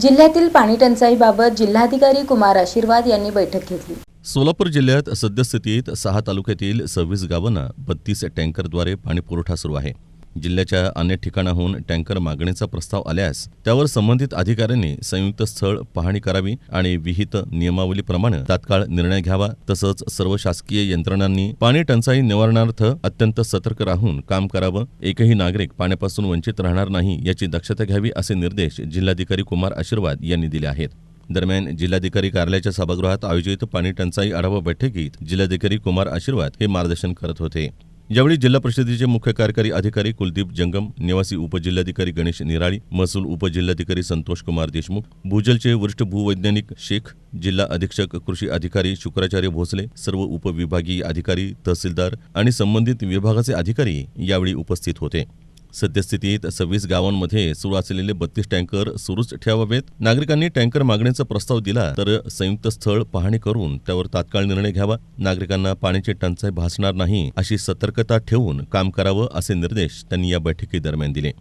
जिल्ह्यातील पाणी टंचाईबाबत जिल्हाधिकारी कुमार आशीर्वाद यांनी बैठक घेतली। सोलापूर जिल्ह्यात सद्यस्थितीत 6 तालुक्यातील 26 गावांना 32 टँकरद्वारे पाणी पुरवठा सुरू आहे। जिल्ह्याच्या अनेक ठिकाणाहून टँकर मागणीचा प्रस्ताव आल्यास त्यावर संबंधित अधिकाऱ्यांनी संयुक्त स्थळ पाहणी करावी आणि विहित नियमावलीप्रमाणे तात्काळ निर्णय घ्यावा। तसंच सर्व शासकीय यंत्रणांनी पाणी टंचाई निवारणार्थ अत्यंत सतर्क राहून काम करावं। एकही नागरिक पाण्यापासून वंचित राहणार नाही याची दक्षता घ्यावी असे निर्देश जिल्हाधिकारी कुमार आशीर्वाद यांनी दिले आहेत। दरम्यान जिल्हाधिकारी कार्यालयाच्या सभागृहात आयोजित पाणी टंचाई आढावा बैठकीत जिल्हाधिकारी कुमार आशीर्वाद हे मार्गदर्शन करत होते। यावेळी जिल्हा परिषदेचे मुख्य कार्यकारी अधिकारी कुलदीप जंगम, निवासी उपजिल्हाधिकारी गणेश निराळी, महसूल उपजिल्हाधिकारी संतोष कुमार देशमुख, भूजलचे वरिष्ठ भूवैज्ञानिक शेख, जिल्हा अधीक्षक कृषी अधिकारी शुक्राचार्य भोसले, सर्व उपविभागीय अधिकारी, तहसीलदार आणि संबंधित विभागाचे अधिकारी यावेळी उपस्थित होते। सद्यस्थितीत 26 गावांमध्ये सुरू असलेले 32 टँकर सुरूच ठेवावेत। नागरिकांनी टँकर मागणीचा प्रस्ताव दिला तर संयुक्त स्थळ पाहणी करून त्यावर तात्काळ निर्णय घ्यावा। नागरिकांना पाण्याची टंचाई भासणार नाही अशी सतर्कता ठेवून काम करावं असे निर्देश त्यांनी या बैठकीदरम्यान दिले।